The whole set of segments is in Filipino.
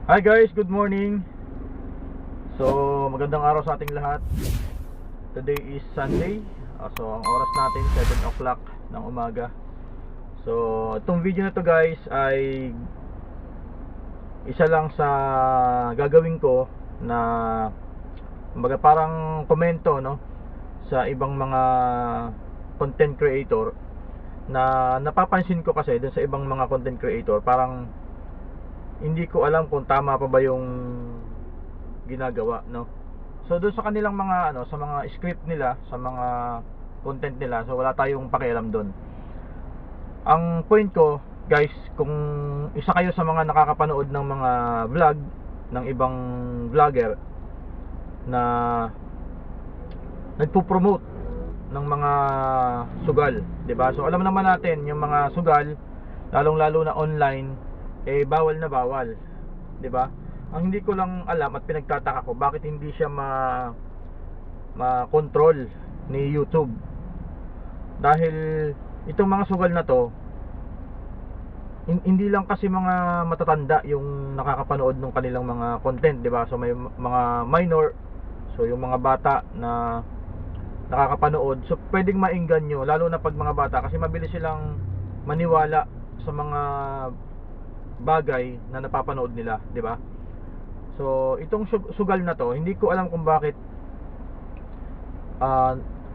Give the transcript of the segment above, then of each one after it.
Hi guys, good morning. So, magandang araw sa ating lahat. Today is Sunday. So, ang oras natin 7 o'clock ng umaga. So, itong video na to guys ay isa lang sa gagawin ko na kumbaga parang komento, no, sa ibang mga content creator na napapansin ko kasi dun sa ibang mga content creator, parang hindi ko alam kung tama pa ba yung ginagawa, no. So doon sa kanilang mga sa mga script nila, sa mga content nila, so wala tayong pakialam doon. Ang point ko, guys, kung isa kayo sa mga nakakapanood ng mga vlog ng ibang vlogger na nagpo-promote ng mga sugal, 'di ba? So alam naman natin yung mga sugal, lalong-lalo na online, bawal na bawal, 'di ba? Ang hindi ko lang alam at pinagtataka ko, bakit hindi siya ma-control ni YouTube. Dahil itong mga sugal na to, hindi lang kasi mga matatanda yung nakakapanood ng kanilang mga content, 'di ba? So may mga minor, so yung mga bata na nakakapanood, so pwedeng maengganyo, lalo na pag mga bata, kasi mabilis silang maniwala sa mga bagay na napapanood nila, 'di ba? So, itong sugal na to, hindi ko alam kung bakit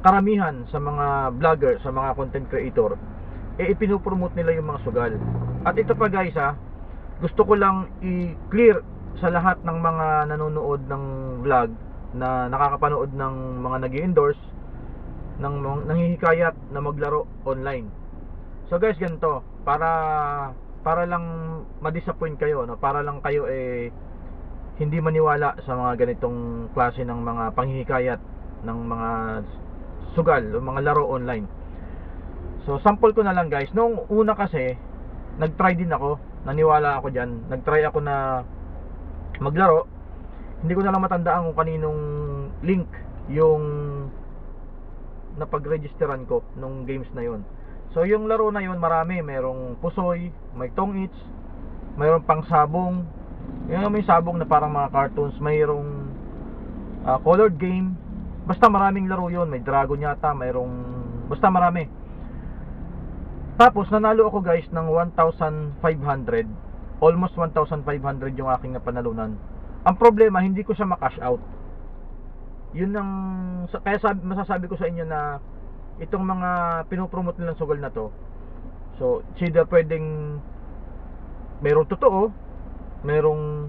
karamihan sa mga vlogger, sa mga content creator, ipinopromote nila yung mga sugal. At ito pa guys, gusto ko lang i-clear sa lahat ng mga nanonood ng vlog na nakakapanood ng mga nag-i-endorse, ng nanghihikayat na maglaro online. So guys, ganito, para lang ma-disappoint kayo, no? Para lang kayo hindi maniwala sa mga ganitong klase ng mga panghihikayat ng mga sugal o mga laro online. So sample ko na lang guys. Nung una kasi, nag-try din ako, naniwala ako diyan. Nag-try ako na maglaro. Hindi ko na lang matandaan kung kaninong link yung napag-registeran ko nung games na yon. So yung laro na yon, marami, merong pusoy, may tong-its, mayroong pang sabong. Yung may sabong na parang mga cartoons, mayroong colored game. Basta maraming laro yon, may dragon yata, mayroong, basta marami. Tapos nanalo ako guys ng 1,500, almost 1,500 yung aking napanalunan. Ang problema, hindi ko siya ma-cash out. Yun ang kaya masasabi ko sa inyo na itong mga pinopromote nilang sugal na to, so it's either pwedeng merong totoo, merong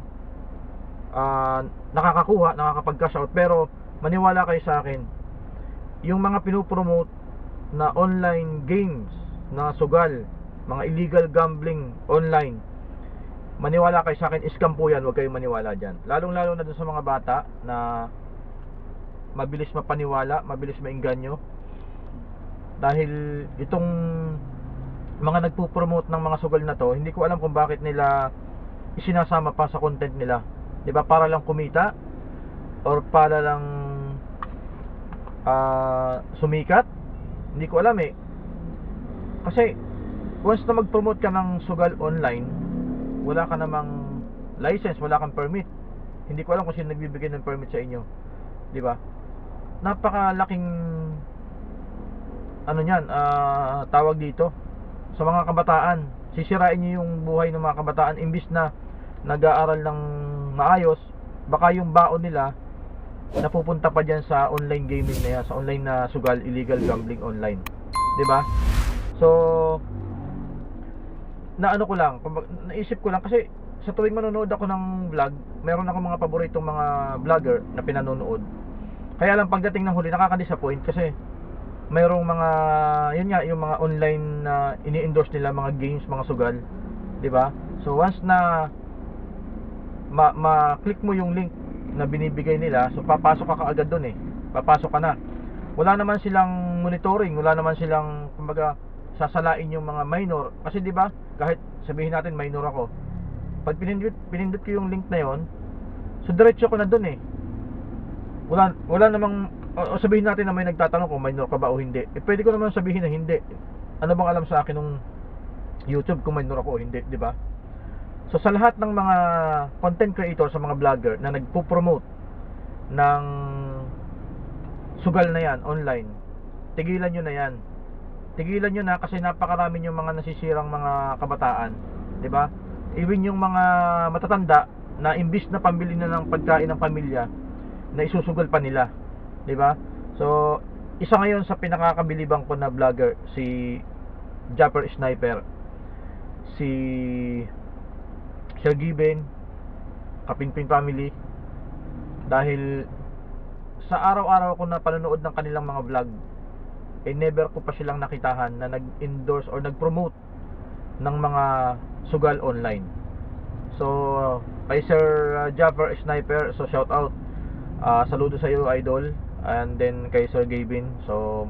nakakapag-cash out, pero maniwala kayo sa akin, yung mga pinopromote na online games na sugal, mga illegal gambling online, maniwala kayo sa akin, scam po yan, huwag kayong maniwala dyan. Lalong lalo na dun sa mga bata na mabilis mapaniwala, mabilis maengganyo. Dahil itong mga nagpo-promote ng mga sugal na to, hindi ko alam kung bakit nila isinasama pa sa content nila, 'di ba? Para lang kumita or para lang sumikat, hindi ko alam kasi once na mag-promote ka ng sugal online, wala ka namang license, wala kang permit. Hindi ko alam kung sino nagbibigay ng permit sa inyo, 'di ba? Napakalaking tawag dito sa mga kabataan. Sisirain niyo yung buhay ng mga kabataan, imbis na nag-aaral ng maayos, baka yung baon nila napupunta pa diyan sa online gaming na yan, sa online na sugal, illegal gambling online, 'di ba? So naisip ko lang, kasi sa tuwing manonood ako ng vlog, meron ako mga paboritong mga vlogger na pinanonood. Kaya lang pagdating ng huli, nakaka-disappoint kasi mayroong mga, yun nga, yung mga online na ini-endorse nila, mga games, mga sugal, 'di ba? So once na ma-click mo yung link na binibigay nila, so papasok ka kaagad doon papasok ka na. Wala naman silang monitoring, wala naman silang, kumbaga, sasalain yung mga minor, kasi 'di ba, kahit sabihin natin minor ako, pag pinindot ko yung link na yon, so diretso ko na doon wala namang o sabihin natin na may nagtatanong kung minor ka ba o hindi. Pwede ko naman sabihin na hindi. Ano bang alam sa akin nung YouTube kung minor ako o hindi, 'di ba? So sa lahat ng mga content creator, sa mga vlogger na nagpo-promote ng sugal na yan online, tigilan nyo na yan. Tigilan nyo na, kasi napakarami yung mga nasisirang mga kabataan, di ba? Even yung mga matatanda na imbis na pambili na ng pagkain ng pamilya, na isusugal pa nila, di ba? So isa ngayon sa pinakakabilibang ko na vlogger, si Japper Sniper, si Sir Given, Kapinpin Family, dahil sa araw-araw ko na panonood ng kanilang mga vlog, never ko pa silang nakitahan na nag-endorse or nag-promote ng mga sugal online. So kay Sir Japper Sniper, so shout out, saludo sa iyo idol, and then kay Sir Gavin. So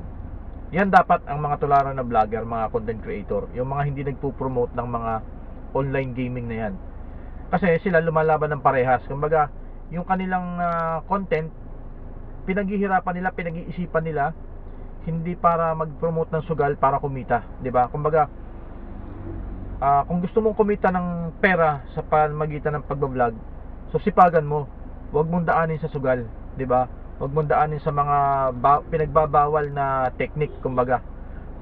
yan dapat ang mga tularan na vlogger, mga content creator, yung mga hindi nagpo-promote ng mga online gaming na yan, kasi sila lumalaban ng parehas. Kumbaga yung kanilang content, pinaghihirapan nila, pinag-iisipan nila, hindi para mag-promote ng sugal para kumita, di ba? Kumbaga kung gusto mong kumita ng pera sa pamamagitan ng pagbablog, so sipagan mo, huwag mong daanin sa sugal, di ba? Huwag mong daanin sa mga pinagbabawal na technique, kumbaga.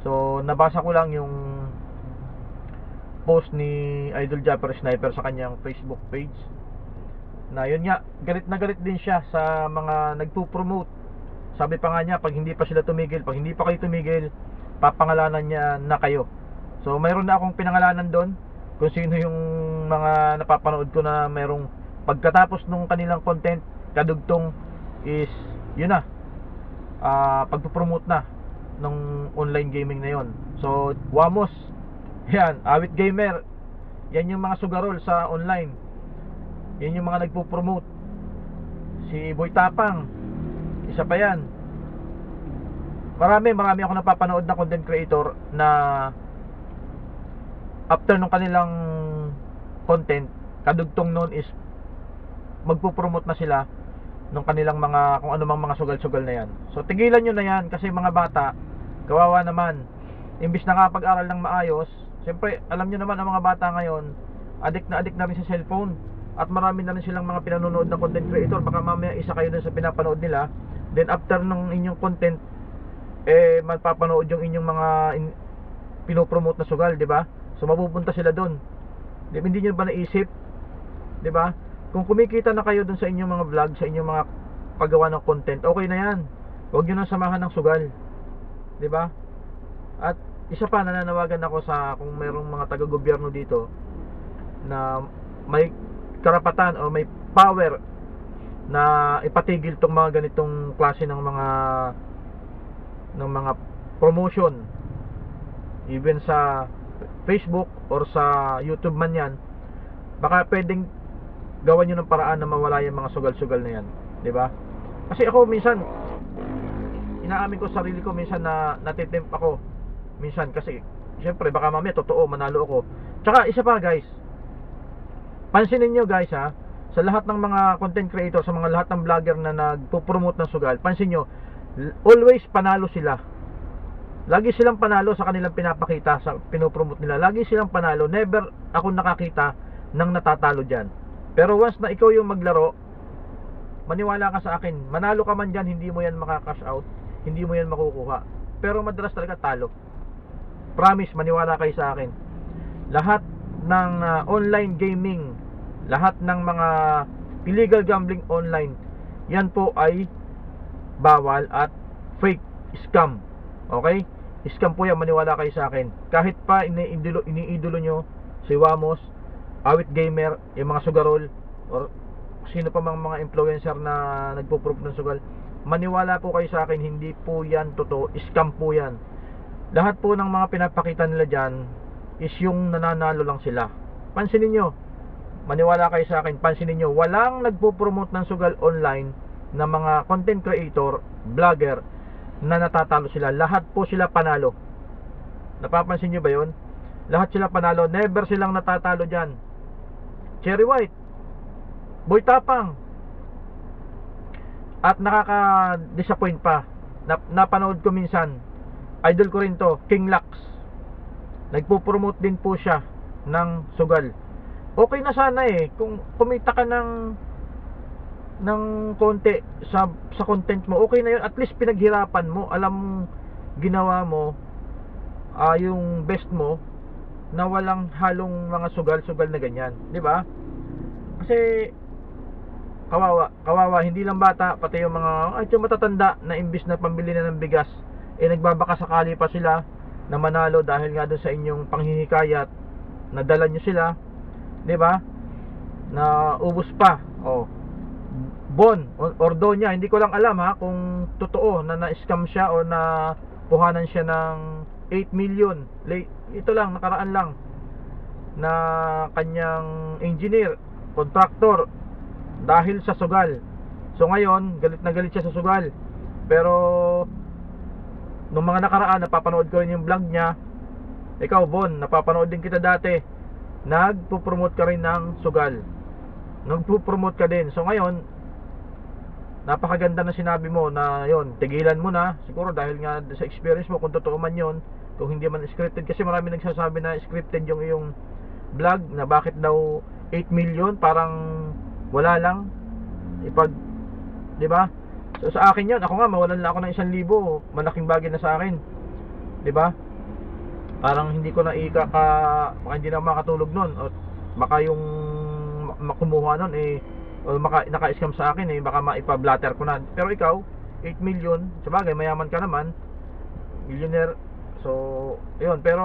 So nabasa ko lang yung post ni Idol Japper Sniper sa kanyang Facebook page, na yun nga, galit na galit din siya sa mga nagpo-promote. Sabi pa nga niya, pag hindi pa sila tumigil, pag hindi pa kayo tumigil, papangalanan niya na kayo. So mayroon na akong pinangalanan doon, kung sino yung mga napapanood ko na mayroong pagkatapos nung kanilang content, kadugtong is yun na, pagpo-promote na ng online gaming na yon. So Wamos, yan, Awit Gamer, yan yung mga sugarol sa online, yan yung mga nagpo-promote. Si Boy Tapang, isa pa yan. Marami ako napapanood na content creator na after nung kanilang content, kadugtong noon is magpo-promote na sila nung kanilang mga, kung ano mang mga sugal-sugal na yan. So tigilan nyo na yan, kasi mga bata, kawawa naman, imbis na kapag-aral ng maayos. Siyempre alam nyo naman, ang mga bata ngayon, addict na rin sa cellphone, at marami na rin silang mga pinanonood na content creator. Baka mamaya isa kayo dun sa pinapanood nila, then after ng inyong content, magpapanood yung inyong mga pinopromote na sugal, di ba? So mapupunta sila doon. Hindi nyo ba naisip, di ba? Kung kumikita na kayo doon sa inyong mga vlog, sa inyong mga paggawa ng content, okay na yan. Huwag nyo nang samahan ng sugal, di ba? At isa pa, nananawagan ako sa, kung mayroong mga taga-gobyerno dito na may karapatan o may power na ipatigil tong mga ganitong klase ng mga promotion, even sa Facebook or sa YouTube man yan, baka pwedeng gawan nyo ng paraan na mawala yung mga sugal-sugal na yan, di ba? Kasi ako minsan, inaamin ko sa sarili ko, minsan na natitempt ako minsan, kasi syempre baka mamaya totoo, manalo ako. Tsaka isa pa guys, pansinin nyo guys ha, sa lahat ng mga content creator, sa mga lahat ng vlogger na nagpo-promote ng sugal, pansin nyo, always panalo sila. Lagi silang panalo sa kanilang pinapakita, sa pinopromote nila. Lagi silang panalo. Never ako nakakita ng natatalo dyan. Pero once na ikaw yung maglaro, maniwala ka sa akin, manalo ka man dyan, hindi mo yan makakash out, hindi mo yan makukuha. Pero madalas talaga talo. Promise, maniwala kayo sa akin. Lahat ng online gaming, lahat ng mga illegal gambling online, yan po ay bawal at fake, scam. Okay? Scam po yan, maniwala kayo sa akin. Kahit pa iniidolo nyo si Wamos, Awit Gamer, yung mga sugarol, or sino pa mga influencer na nagpo-proof ng sugal, maniwala po kayo sa akin, hindi po yan totoo, scam po yan. Lahat po ng mga pinapakita nila dyan is yung nananalo lang sila. Pansinin nyo, maniwala kayo sa akin, pansinin nyo, walang nagpo-promote ng sugal online na mga content creator, vlogger, na natatalo sila. Lahat po sila panalo. Napapansin nyo ba yun? Lahat sila panalo, never silang natatalo dyan. Cherry White, Boy Tapang, at nakaka-disappoint pa, napanood ko minsan, idol ko rin to, King Lux, nagpo-promote din po siya ng sugal. okay na sana eh kung kumita ka ng konti sa content mo. Okay na yun, at least pinaghirapan mo, alam mong ginawa mo yung best mo na walang halong mga sugal-sugal na ganyan, di ba? Kasi kawawa, hindi lang bata, pati yung mga yung matatanda na imbis na pambili na ng bigas, nagbabaka sakali pa sila na manalo dahil nga doon sa inyong panghihikayat, nadala nyo sila, di ba? Na ubos pa. Bon or Donya, hindi ko lang alam kung totoo na na-scam siya o na kuhanan siya ng 8 million. Ito lang, nakaraan lang, na kanyang engineer, contractor, dahil sa sugal. So ngayon, galit na galit siya sa sugal. Pero nung mga nakaraan, napapanood ko rin yung vlog niya. Ikaw Bon, napapanood din kita dati, nagpo-promote ka rin ng sugal, nagpo-promote ka din. So ngayon, napakaganda na sinabi mo na yon, tigilan mo na. Siguro dahil nga sa experience mo, kung totoo man yon, kung hindi man scripted. Kasi marami nagsasabi na scripted yung iyong vlog, na bakit daw 8 million, parang wala lang, di ba? So sa akin yun, ako nga mawalan lang ako ng 1,000, malaking bagay na sa akin, di ba? Parang hindi ko na baka hindi na makatulog nun, o baka yung makumuha nun o naka-scam sa akin baka maipa-blatter ko na. Pero ikaw, 8 million, sabagay mayaman ka naman, millionaire. So yun, pero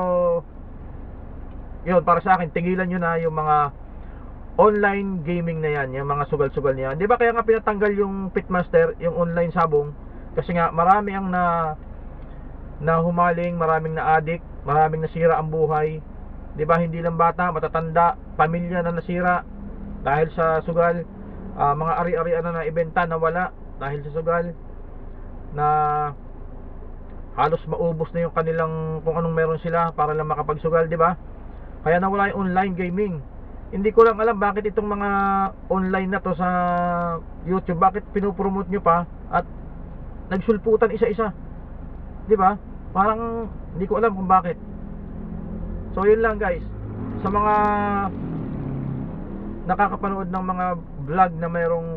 yun, para sa akin, tigilan nyo na yung mga online gaming na yan, yung mga sugal-sugal niya. Di ba kaya nga pinatanggal yung Pitmaster, yung online sabong? Kasi nga marami ang na humaling, maraming na addict, maraming nasira ang buhay. Di ba, hindi lang bata, matatanda, pamilya na nasira dahil sa sugal. Mga ari-arian na ibenta na wala dahil sa sugal, na halos maubos na yung kanilang kung anong meron sila para lang makapagsugal, di ba? Kaya nawala yung online gaming. Hindi ko lang alam bakit itong mga online na to sa YouTube, bakit pinopromote nyo pa at nagsulputan isa-isa, di ba? Parang hindi ko alam kung bakit. So yun lang guys, sa mga nakakapanood ng mga vlog na mayroong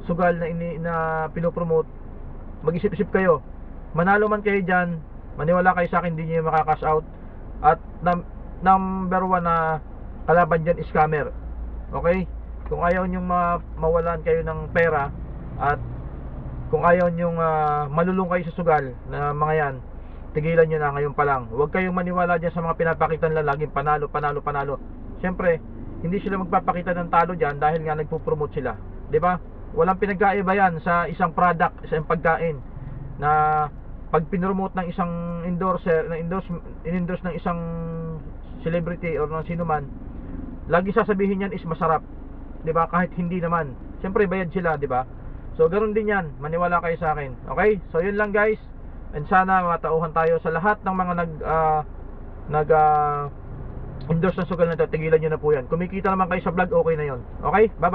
sugal na pinopromote, mag-isip-isip kayo. Manalo man kayo dyan, maniwala kayo sa akin, hindi nyo makakash out. At number 1 na kalaban dyan is scammer. Okay? Kung ayaw nyong mawalan kayo ng pera, at kung ayaw nyong malulung kayo sa sugal na mga yan, tigilan nyo na ngayon pa lang. Huwag kayong maniwala dyan sa mga pinapakita nila laging panalo, panalo, panalo. Siyempre, hindi sila magpapakita ng talo dyan dahil nga nagpo-promote sila, di ba? Walang pinagkaiba yan sa isang product, sa isang pagkain, na pag pinromote ng isang endorser, in-endorse ng isang celebrity or ng sino man, lagi sasabihin yan is masarap, di ba? Kahit hindi naman, siyempre bayad sila, di ba? So ganoon din yan, maniwala kayo sa akin. Okay? So yun lang guys, and sana matauhan tayo sa lahat ng mga endorse ng sugal na ito. Tigilan nyo na po yan. Kumikita naman kayo sa vlog, okay na yun. Okay? Bye bye.